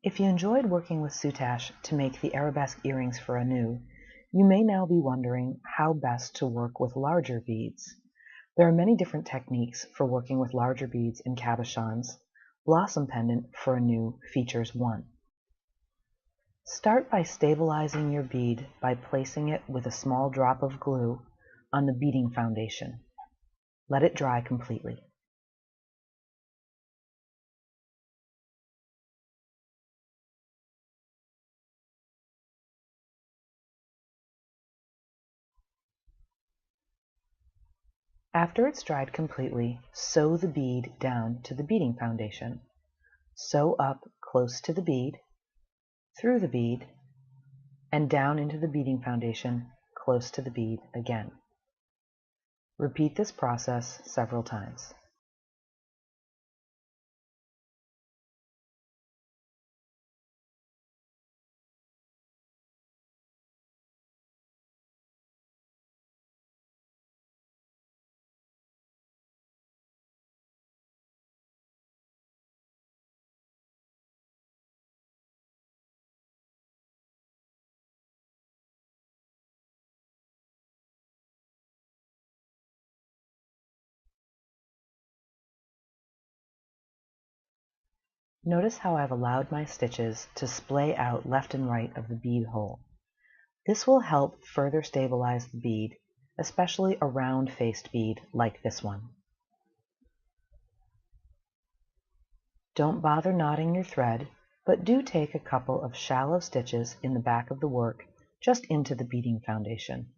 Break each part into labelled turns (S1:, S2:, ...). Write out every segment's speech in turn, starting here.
S1: If you enjoyed working with Soutache to make the arabesque earrings for Anu, you may now be wondering how best to work with larger beads. There are many different techniques for working with larger beads in cabochons. Blossom Pendant for Anu features one. Start by stabilizing your bead by placing it with a small drop of glue on the beading foundation. Let it dry completely. After it's dried completely, sew the bead down to the beading foundation. Sew up close to the bead, through the bead, and down into the beading foundation, close to the bead again. Repeat this process several times. Notice how I've allowed my stitches to splay out left and right of the bead hole. This will help further stabilize the bead, especially a round-faced bead like this one. Don't bother knotting your thread, but do take a couple of shallow stitches in the back of the work, just into the beading foundation.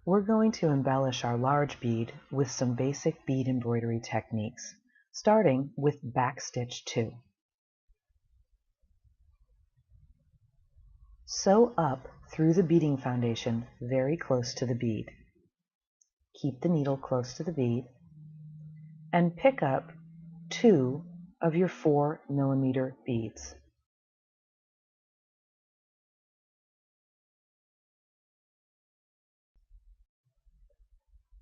S1: We're going to embellish our large bead with some basic bead embroidery techniques, starting with BackStitch Two. Sew up through the beading foundation very close to the bead. Keep the needle close to the bead and pick up 2 of your 4mm beads.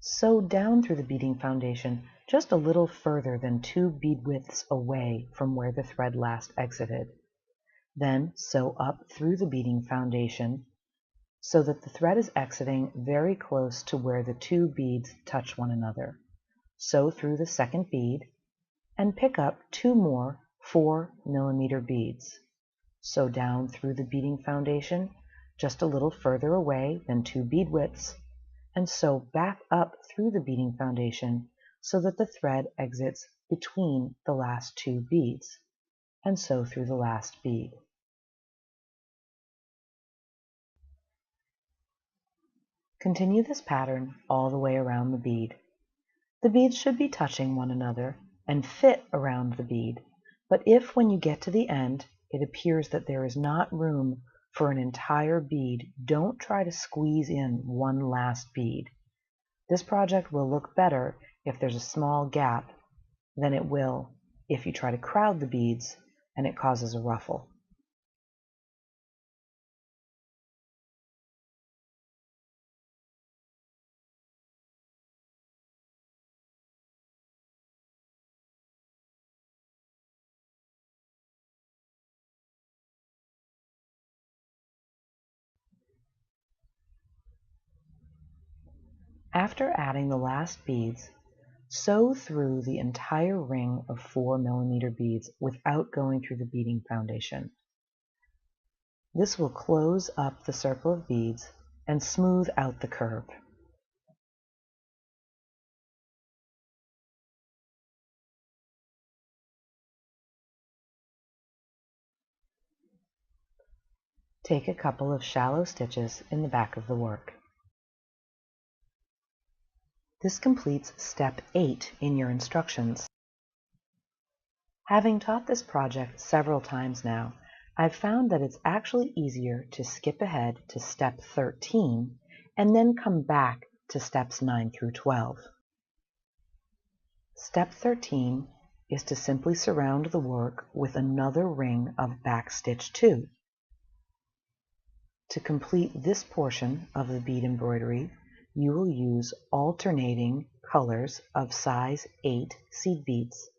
S1: Sew down through the beading foundation just a little further than 2 bead widths away from where the thread last exited. Then sew up through the beading foundation so that the thread is exiting very close to where the 2 beads touch one another. Sew through the second bead and pick up 2 more 4mm beads. Sew down through the beading foundation just a little further away than 2 bead widths, and sew back up through the beading foundation so that the thread exits between the last 2 beads, and sew through the last bead. Continue this pattern all the way around the bead. The beads should be touching one another and fit around the bead, but if when you get to the end it appears that there is not room for an entire bead, don't try to squeeze in one last bead. This project will look better if there's a small gap than it will if you try to crowd the beads and it causes a ruffle. After adding the last beads, sew through the entire ring of 4mm beads without going through the beading foundation. This will close up the circle of beads and smooth out the curve. Take a couple of shallow stitches in the back of the work. This completes step 8 in your instructions. Having taught this project several times now, I've found that it's actually easier to skip ahead to step 13 and then come back to steps 9 through 12. Step 13 is to simply surround the work with another ring of BackStitch Two. To complete this portion of the bead embroidery, you will use alternating colors of size 8 seed beads.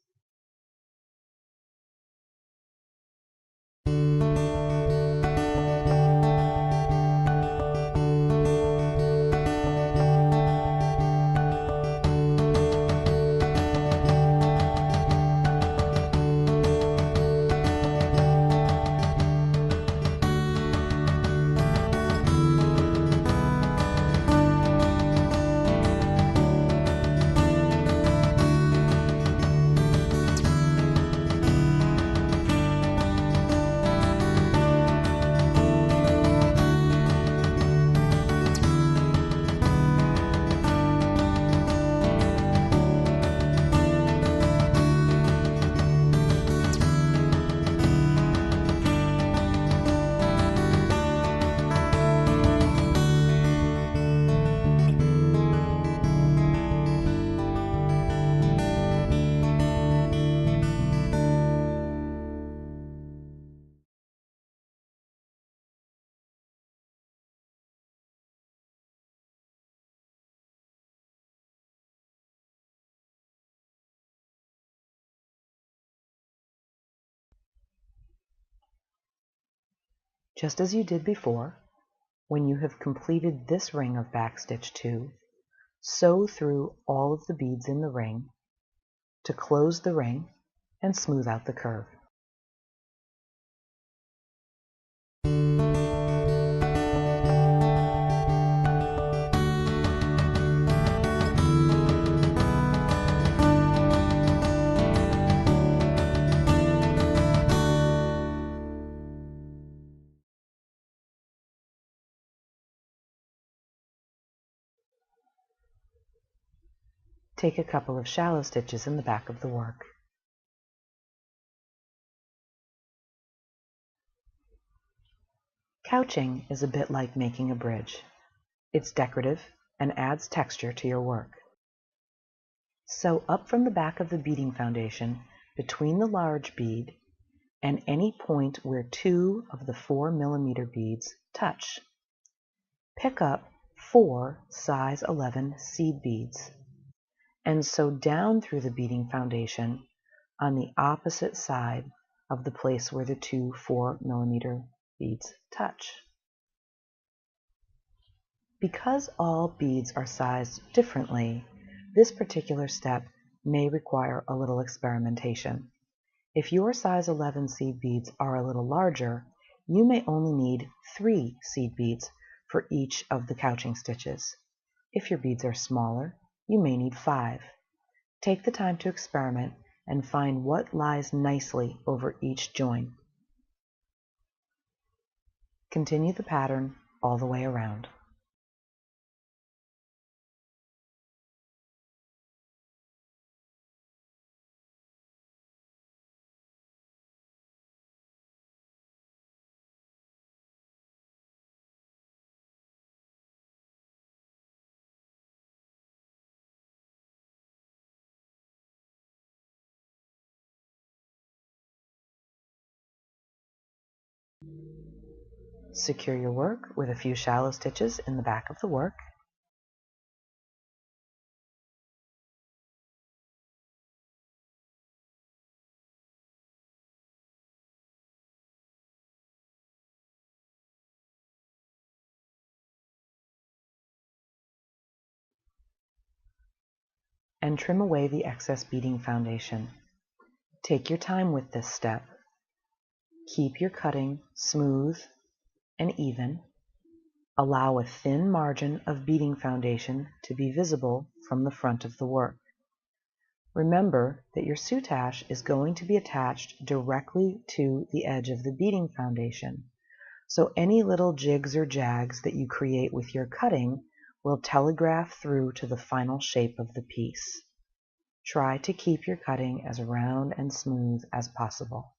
S1: Just as you did before, when you have completed this ring of BackStitch 2, sew through all of the beads in the ring to close the ring and smooth out the curve. Take a couple of shallow stitches in the back of the work. Couching is a bit like making a bridge. It's decorative and adds texture to your work. Sew up from the back of the beading foundation between the large bead and any point where 2 of the 4mm beads touch. Pick up 4 size 11 seed beads and sew down through the beading foundation on the opposite side of the place where the 2 4mm beads touch. Because all beads are sized differently, this particular step may require a little experimentation. If your size 11 seed beads are a little larger, you may only need 3 seed beads for each of the couching stitches. If your beads are smaller, you may need 5. Take the time to experiment and find what lies nicely over each join. Continue the pattern all the way around. Secure your work with a few shallow stitches in the back of the work. And trim away the excess beading foundation. Take your time with this step. Keep your cutting smooth and even. Allow a thin margin of beading foundation to be visible from the front of the work. Remember that your soutache is going to be attached directly to the edge of the beading foundation, so any little jigs or jags that you create with your cutting will telegraph through to the final shape of the piece. Try to keep your cutting as round and smooth as possible.